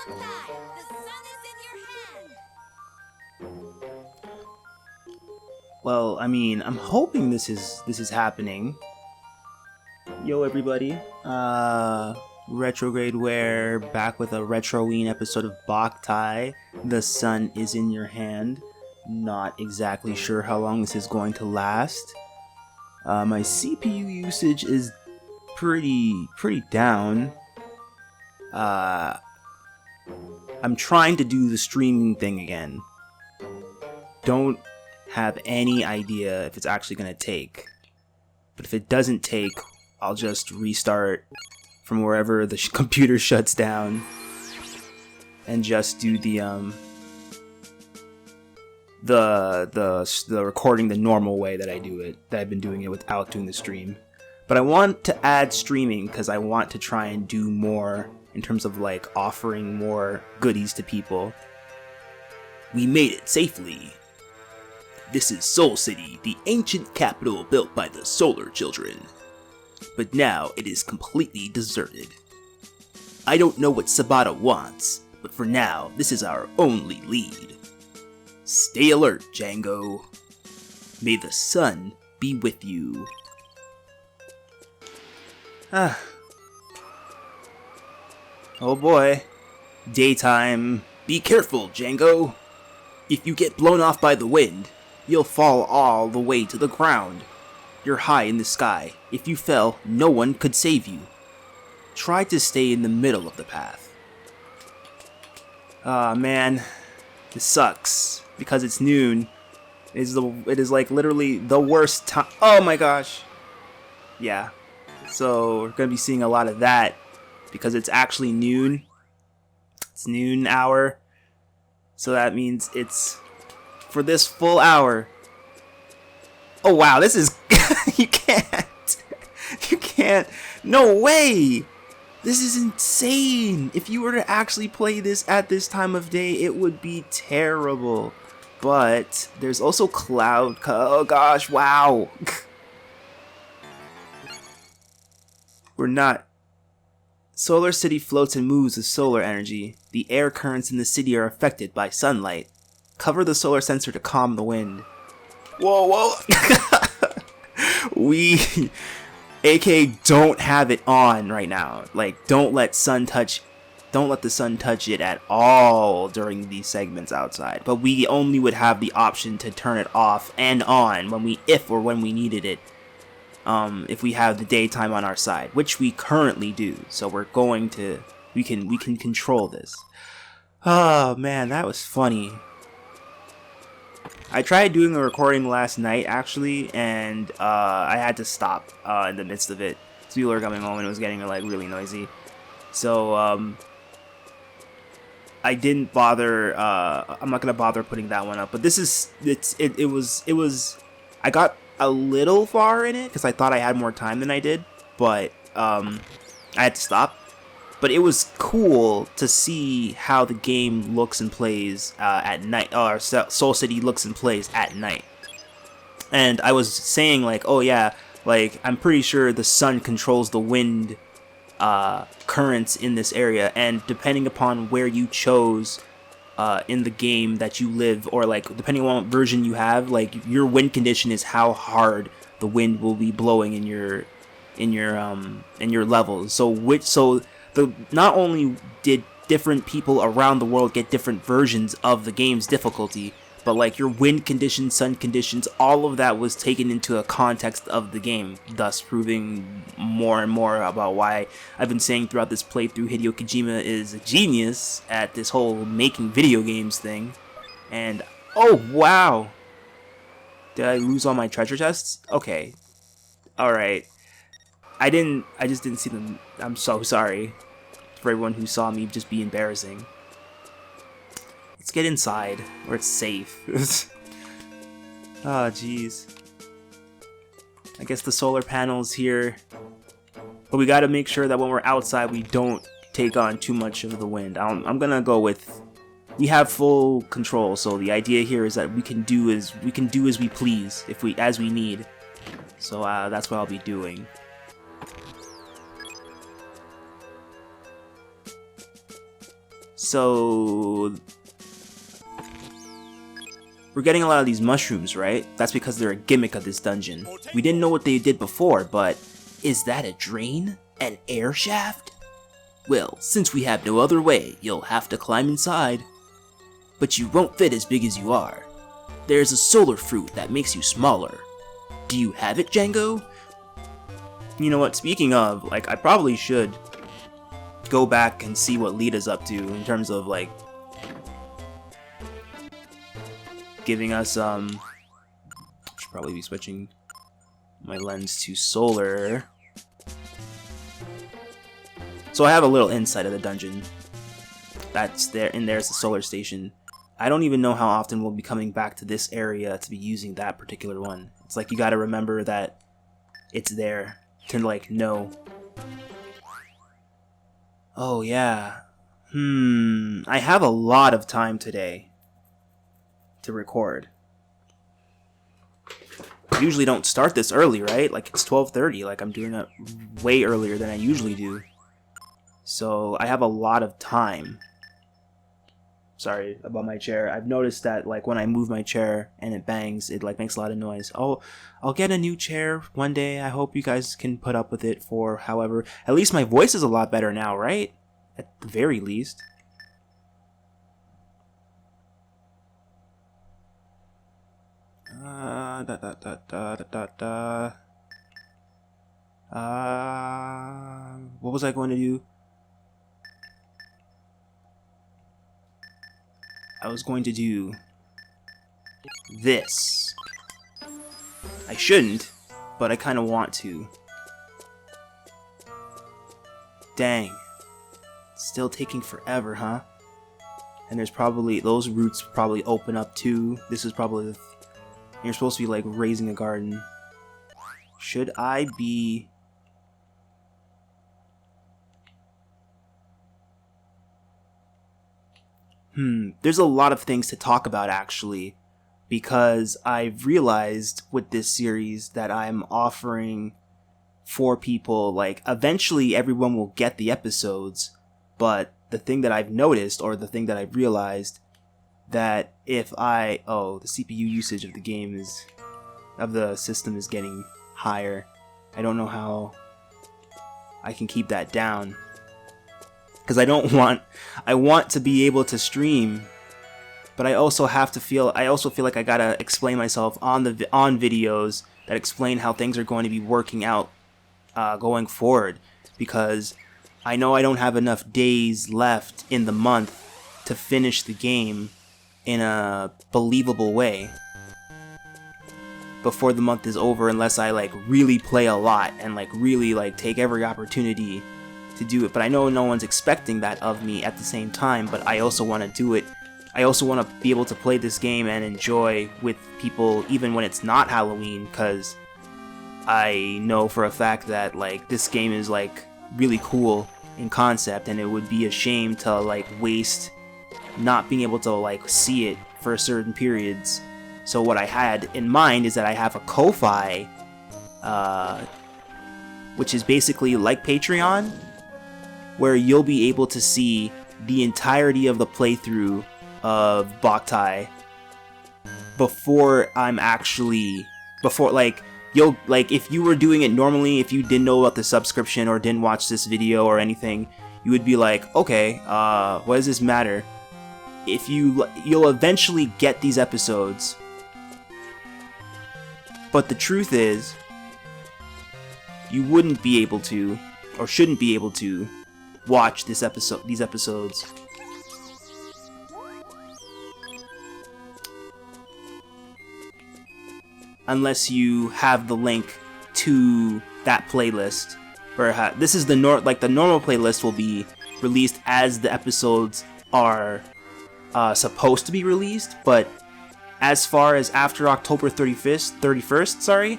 Boktai, the sun is in your hand. Well, I mean, I'm hoping this is happening. Yo, everybody. Retrograde Wear back with a RetroWEEN episode of Boktai. The sun is in your hand. Not exactly sure how long this is going to last. My CPU usage is pretty down. I'm trying to do the streaming thing again. Don't have any idea if it's actually gonna take. But if it doesn't take, I'll just restart from wherever the computer shuts down and just do the recording the normal way that I've been doing it without doing the stream. But I want to add streaming because I want to try and do more in terms of like offering more goodies to people. We made it safely. This is Soul City, the ancient capital built by the Solar Children. But now it is completely deserted. I don't know what Sabata wants, but for now, this is our only lead. Stay alert, Django. May the sun be with you. Oh boy. Daytime. Be careful, Django. If you get blown off by the wind, you'll fall all the way to the ground. You're high in the sky. If you fell, no one could save you. Try to stay in the middle of the path. Ah, man. This sucks. Because it's noon. It is like literally the worst time. Oh my gosh. Yeah. So we're going to be seeing a lot of that. Because it's actually noon. It's noon hour. So that means it's for this full hour. Oh wow, this is you can't. You can't. No way. This is insane. If you were to actually play this at this time of day, it would be terrible. But there's also cloud. Oh gosh, wow. We're not. Solar City floats and moves with solar energy. The air currents in the city are affected by sunlight. Cover the solar sensor to calm the wind. Whoa. We, AK, don't have it on right now. Like, don't let the sun touch it at all during these segments outside. But we only would have the option to turn it off and on when we needed it. If we have the daytime on our side, which we currently do. So we can control this. Oh man, that was funny. I tried doing a recording last night actually, and I had to stop in the midst of it. People were coming home and it was getting like really noisy. So I didn't bother. I'm not gonna bother putting that one up. But it was. I got a little far in it because I thought I had more time than I did, but I had to stop. But it was cool to see how the game looks and plays at night, or Soul City looks and plays at night. And I was saying like, oh yeah, like I'm pretty sure the sun controls the wind currents in this area, and depending upon where you chose in the game that you live, or like depending on what version you have, like your wind condition is how hard the wind will be blowing in your levels. So not only did different people around the world get different versions of the game's difficulty, but like your wind conditions, sun conditions, all of that was taken into a context of the game, thus proving more and more about why I've been saying throughout this playthrough Hideo Kojima is a genius at this whole making video games thing. And oh wow, did I lose all my treasure chests? Okay, alright. I just didn't see them. I'm so sorry for everyone who saw me just be embarrassing. Let's get inside where it's safe. Oh, jeez. I guess the solar panel's here. But we gotta make sure that when we're outside, we don't take on too much of the wind. I'm gonna go with... We have full control, so the idea here is that we can do as we please, as we need. So that's what I'll be doing. So we're getting a lot of these mushrooms, right? That's because they're a gimmick of this dungeon. We didn't know what they did before, but is that a drain? An air shaft? Well, since we have no other way, you'll have to climb inside. But you won't fit as big as you are. There's a solar fruit that makes you smaller. Do you have it, Django? You know what, speaking of, like, I probably should go back and see what Lita's up to in terms of, like, giving us, should probably be switching my lens to solar. So I have a little insight of the dungeon. That's there, and there's the solar station. I don't even know how often we'll be coming back to this area to be using that particular one. It's like you gotta remember that it's there to, like, know. Oh yeah. I have a lot of time today to record. I usually don't start this early, right? Like, it's 12:30. Like, I'm doing it way earlier than I usually do. So I have a lot of time. Sorry about my chair. I've noticed that, like, when I move my chair and it bangs, it, like, makes a lot of noise. Oh, I'll get a new chair one day. I hope you guys can put up with it for however. At least my voice is a lot better now, right? At the very least. What was I going to do? I was going to do this. I shouldn't, but I kind of want to. Dang. Still taking forever, huh? And there's probably, those roots probably open up too. This is probably, you're supposed to be like raising a garden. Should I be... There's a lot of things to talk about, actually, because I've realized with this series that I'm offering for people, like, eventually everyone will get the episodes, but the thing that I've noticed, or the thing that I've realized, that if the CPU usage of the game of the system is getting higher. I don't know how I can keep that down. Because I want to be able to stream, but I also feel like I gotta explain myself on videos that explain how things are going to be working out going forward, because I know I don't have enough days left in the month to finish the game in a believable way before the month is over, unless I like really play a lot and like really like take every opportunity to do it. But I know no one's expecting that of me at the same time, but I also want to do it. I also want to be able to play this game and enjoy with people even when it's not Halloween, because I know for a fact that like this game is like really cool in concept, and it would be a shame to like waste not being able to like see it for certain periods. So what I had in mind is that I have a Ko-Fi, which is basically like Patreon, where you'll be able to see the entirety of the playthrough of Boktai before you'll like, if you were doing it normally, if you didn't know about the subscription or didn't watch this video or anything, you would be like, okay, what does this matter? If you'll eventually get these episodes, but the truth is, you wouldn't be able to, or shouldn't be able to, watch these episodes unless you have the link to that playlist. Or this is the normal playlist will be released as the episodes are supposed to be released, but as far as after October 31st,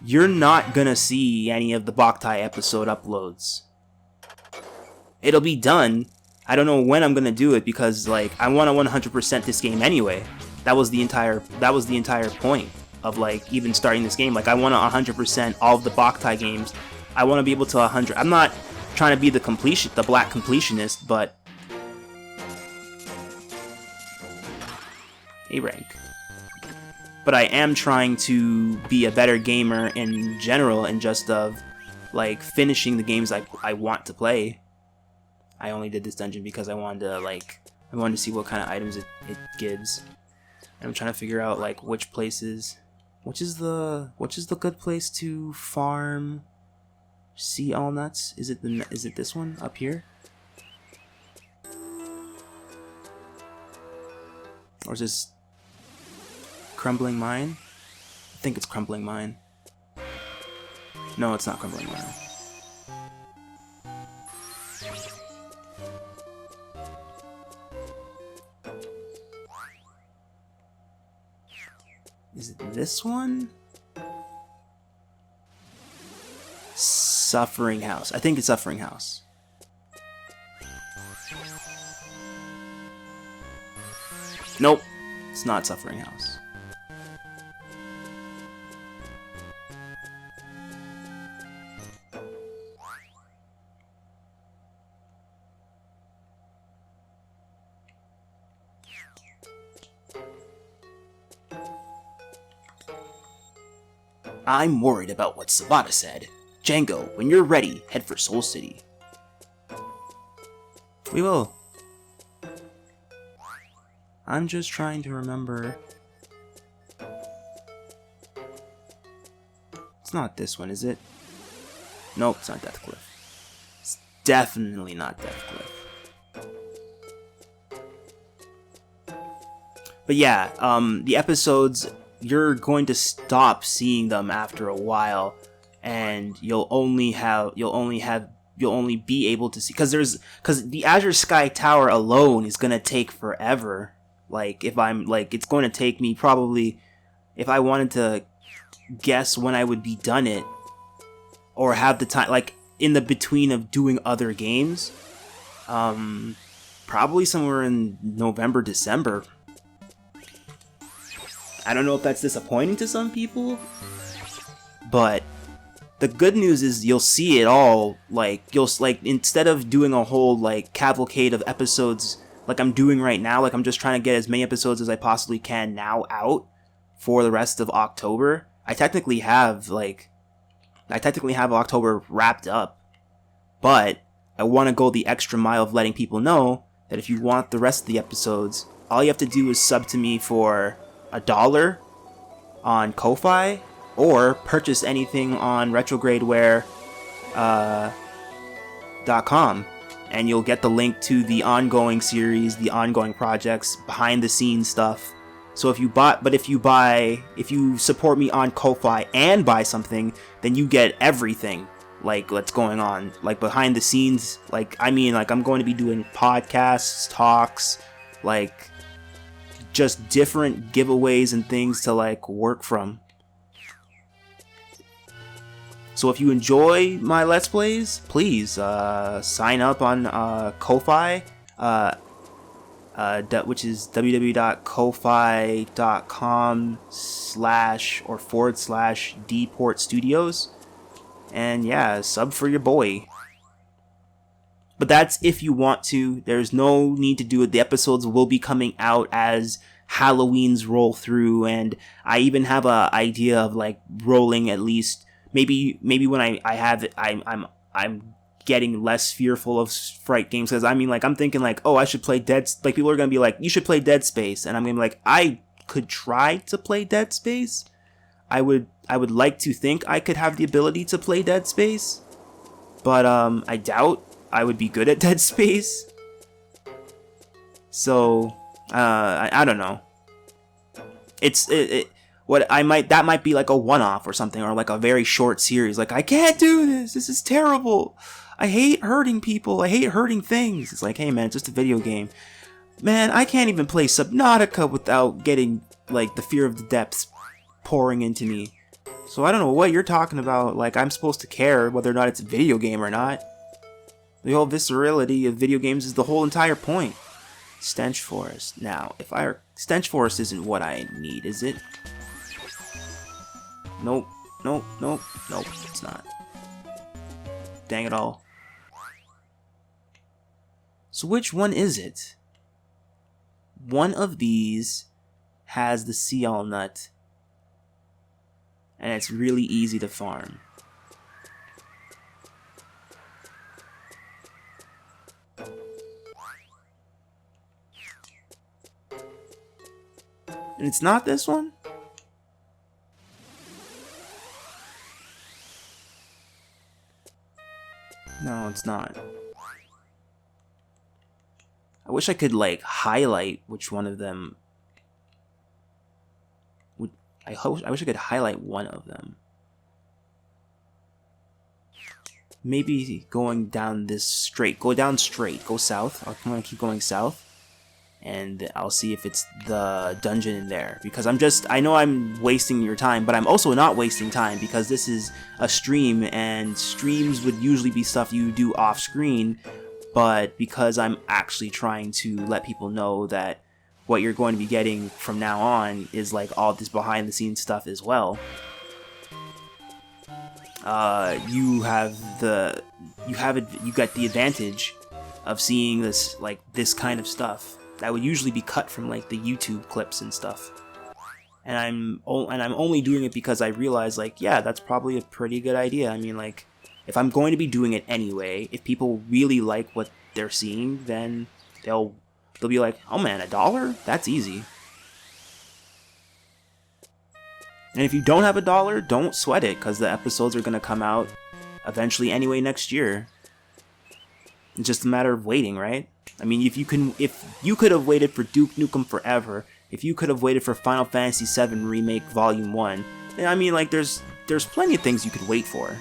you're not gonna see any of the Boktai episode uploads. It'll be done. I don't know when I'm gonna do it, because like I want to 100% this game anyway. That was the entire point of like even starting this game. Like I want to 100% all of the Boktai games. I want to be able to 100. I'm not trying to be the black completionist, but A rank. But I am trying to be a better gamer in general, and just of like finishing the games I want to play. I only did this dungeon because I wanted to see what kind of items it gives. And I'm trying to figure out like which is the good place to farm sea all nuts. Is it this one up here? Or is this Crumbling Mine? I think it's Crumbling Mine. No, it's not Crumbling Mine. Is it this one? Suffering House. I think it's Suffering House. Nope. It's not Suffering House. I'm worried about what Sabata said. Django, when you're ready, head for Soul City. We will. I'm just trying to remember. It's not this one, is it? Nope, it's not Deathcliff. It's definitely not Deathcliff. But yeah, the episodes, you're going to stop seeing them after a while, and you'll only be able to see, because the Azure Sky Tower alone is gonna take forever. Like, it's going to take me probably, if I wanted to guess when I would be done it, or have the time, like, in the between of doing other games, probably somewhere in November, December. I don't know if that's disappointing to some people, but the good news is you'll see it all, instead of doing a whole, cavalcade of episodes like I'm doing right now, I'm just trying to get as many episodes as I possibly can now out for the rest of October. I technically have October wrapped up, but I want to go the extra mile of letting people know that if you want the rest of the episodes, all you have to do is sub to me for $1 on Ko-Fi, or purchase anything on RetroGradeWare.com, and you'll get the link to the ongoing series, the ongoing projects, behind the scenes stuff. So if you support me on Ko-Fi and buy something, then you get everything, what's going on, behind the scenes. I'm going to be doing podcasts, talks, just different giveaways and things to work from. So if you enjoy my Let's Plays, please sign up on Ko-Fi, which is www.kofi.com//dportstudios, and yeah, sub for your boy. But that's if you want to. There's no need to do it. The episodes will be coming out as Halloween's roll through, and I even have a idea of rolling at least maybe when I have it, I'm getting less fearful of fright games, because I'm thinking oh, I should play people are gonna be you should play Dead Space, and I'm gonna be I could try to play Dead Space. I would like to think I could have the ability to play Dead Space, but I doubt I would be good at Dead Space. So I don't know. That might be a one-off or something, or a very short series. I can't do this. This is terrible. I hate hurting people. I hate hurting things. It's hey man, it's just a video game. Man, I can't even play Subnautica without getting the fear of the depths pouring into me. So I don't know what you're talking about. I'm supposed to care whether or not it's a video game or not. The whole viscerality of video games is the whole entire point. Stench Forest. Now, Stench Forest isn't what I need, is it? Nope, it's not. Dang it all. So which one is it? One of these has the seal nut, and it's really easy to farm. And it's not this one? No, it's not. I wish I could, like, highlight which one of them would... I wish I could highlight one of them. Maybe going down this straight. Go down straight. Go south. I'm gonna keep going south. And I'll see if it's the dungeon in there. Because I know I'm wasting your time, but I'm also not wasting time because this is a stream, and streams would usually be stuff you do off screen, but because I'm actually trying to let people know that what you're going to be getting from now on is like all this behind the scenes stuff as well. You got the advantage of seeing this kind of stuff that would usually be cut from like the YouTube clips and stuff. And I'm only doing it because I realize, like, yeah, that's probably a pretty good idea. I mean, like, if I'm going to be doing it anyway, if people really like what they're seeing, then they'll be like, oh man, $1? That's easy. And if you don't have $1, don't sweat it, because the episodes are gonna come out eventually anyway next year. It's just a matter of waiting, right? I mean, if you could have waited for Duke Nukem Forever, if you could have waited for Final Fantasy VII Remake Volume 1, then I mean, like, there's plenty of things you could wait for.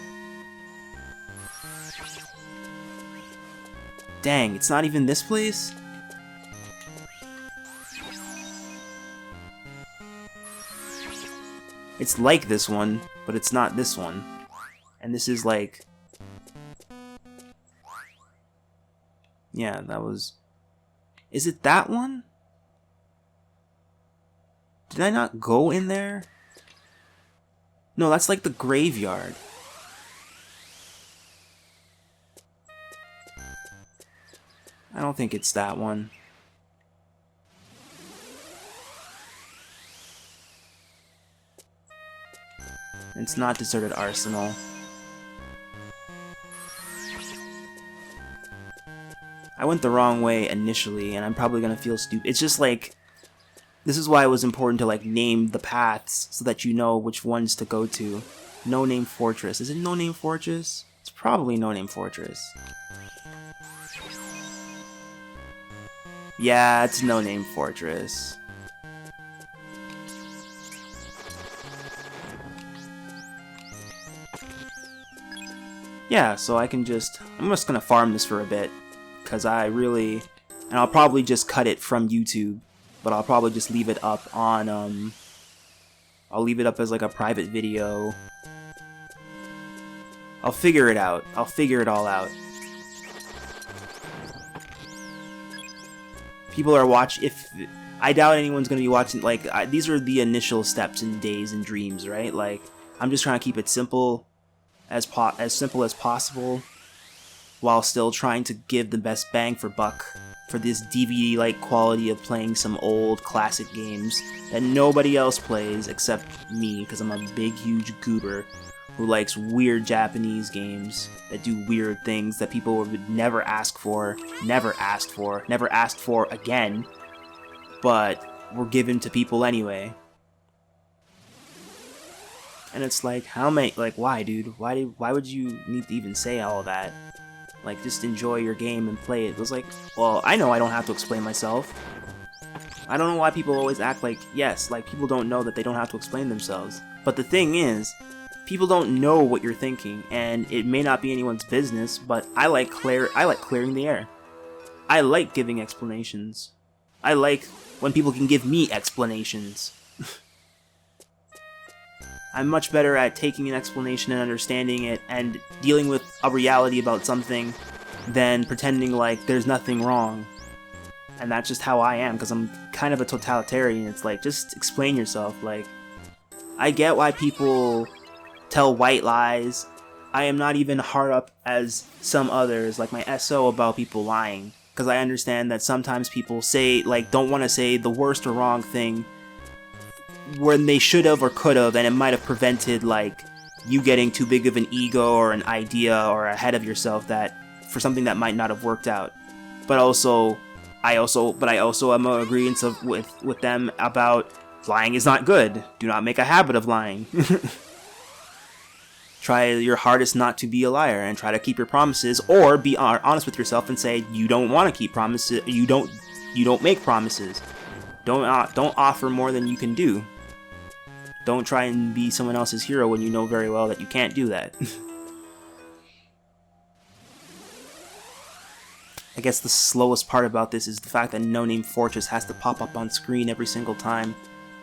Dang, it's not even this place? It's like this one, but it's not this one. And this is like... Yeah, that was... Is it that one? Did I not go in there? No, that's like the graveyard. I don't think it's that one. It's not Deserted Arsenal. I went the wrong way initially, and I'm probably gonna feel stupid. It's just like... This is why it was important to, like, name the paths so that you know which ones to go to. No Name Fortress. Is it No Name Fortress? It's probably No Name Fortress. Yeah, it's No Name Fortress. Yeah, so I'm just gonna farm this for a bit, because and I'll probably just cut it from YouTube, but I'll probably just leave it up on, I'll leave it up as like a private video. I'll figure it out. I'll figure it all out. People are I doubt anyone's gonna be watching, like, these are the initial steps in Days and Dreams, right? Like, I'm just trying to keep it simple. As simple as possible, while still trying to give the best bang for buck for this DVD-like quality of playing some old classic games that nobody else plays except me, because I'm a big, huge goober who likes weird Japanese games that do weird things that people would never ask for, never asked for again, but were given to people anyway. And it's like, why, dude? Why would you need to even say all of that? Like, just enjoy your game and play it. It was like, well, I know I don't have to explain myself. I don't know why people always act like, yes, like, people don't know that they don't have to explain themselves. But the thing is, people don't know what you're thinking, and it may not be anyone's business, but I like clearing the air. I like giving explanations. I like when people can give me explanations. I'm much better at taking an explanation and understanding it and dealing with a reality about something than pretending like there's nothing wrong. And that's just how I am, because I'm kind of a totalitarian. It's like, just explain yourself. Like, I get why people tell white lies. I am not even hard up as some others, like my SO, about people lying. Because I understand that sometimes people say, like, don't want to say the worst or wrong thing when they should have or could have, and it might have prevented like you getting too big of an ego or an idea or ahead of yourself that for something that might not have worked out. But I also am in agreement with them about lying is not good. Do not make a habit of lying. Try your hardest not to be a liar and try to keep your promises, or be honest with yourself and say you don't want to keep promises. You don't make promises. Don't offer more than you can do. Don't try and be someone else's hero when you know very well that you can't do that. I guess the slowest part about this is the fact that No Name Fortress has to pop up on screen every single time,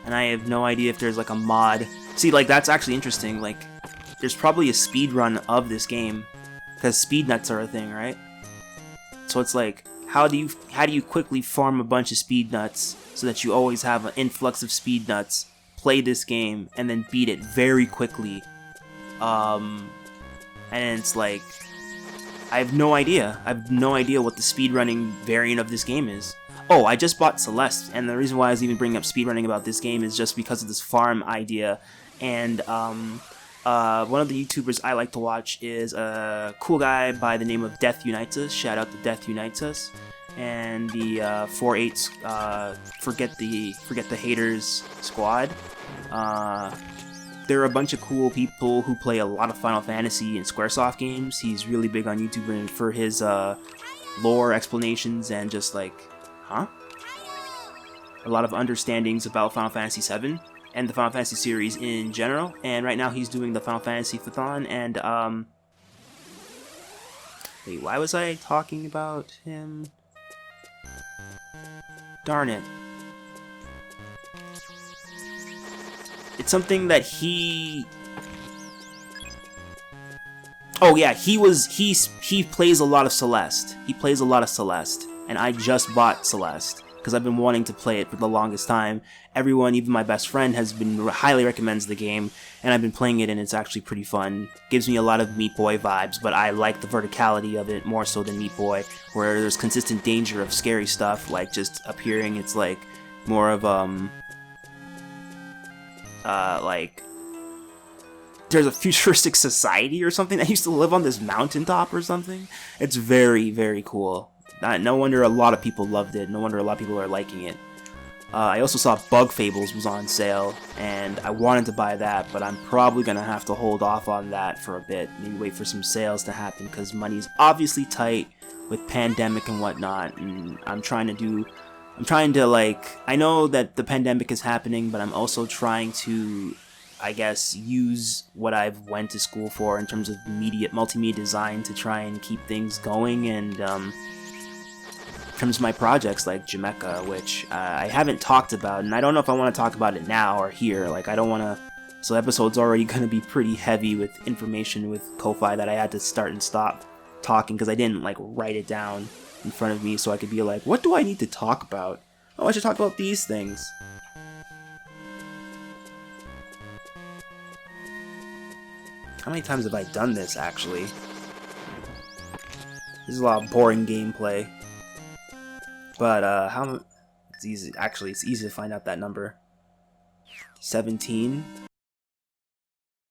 and I have no idea if there's like a mod. See, like that's actually interesting. Like, there's probably a speed run of this game because speed nuts are a thing, right? So it's like, how do you quickly farm a bunch of speed nuts so that you always have an influx of speed nuts, play this game, and then beat it very quickly? And it's like, I have no idea. I have no idea what the speedrunning variant of this game is. Oh, I just bought Celeste, and the reason why I was even bringing up speedrunning about this game is just because of this farm idea. And one of the YouTubers I like to watch is a cool guy by the name of Death Unites Us. Shout out to Death Unites Us. And the 4-8 Forget the Haters squad. There are a bunch of cool people who play a lot of Final Fantasy and Squaresoft games. He's really big on YouTube for his lore explanations and just like, a lot of understandings about Final Fantasy VII and the Final Fantasy series in general. And right now he's doing the Final Fantasy Fathon. And wait, why was I talking about him? Darn it. It's something that he... Oh yeah, he plays a lot of Celeste. He plays a lot of Celeste. And I just bought Celeste because I've been wanting to play it for the longest time. Everyone, even my best friend, has been highly recommends the game, and I've been playing it, and it's actually pretty fun. Gives me a lot of Meat Boy vibes, but I like the verticality of it more so than Meat Boy, where there's consistent danger of scary stuff like just appearing. It's like more of like there's a futuristic society or something that used to live on this mountaintop or something. It's very, very cool. No wonder a lot of people loved it. No wonder a lot of people are liking it. I also saw Bug Fables was on sale, and I wanted to buy that, but I'm probably going to have to hold off on that for a bit. Maybe wait for some sales to happen, because money's obviously tight with pandemic and whatnot, and I'm trying to like, I know that the pandemic is happening, but I'm also trying to, I guess, use what I've went to school for in terms of multimedia design to try and keep things going, and in terms of my projects like Jamaica, which I haven't talked about, and I don't know if I want to talk about it now or here. Like, I don't want to. So the episode's already going to be pretty heavy with information with Ko-Fi that I had to start and stop talking because I didn't like write it down in front of me so I could be like, what do I need to talk about? Oh, I should talk about these things. How many times have I done this, actually? This is a lot of boring gameplay. But, it's easy. Actually, it's easy to find out that number. 17.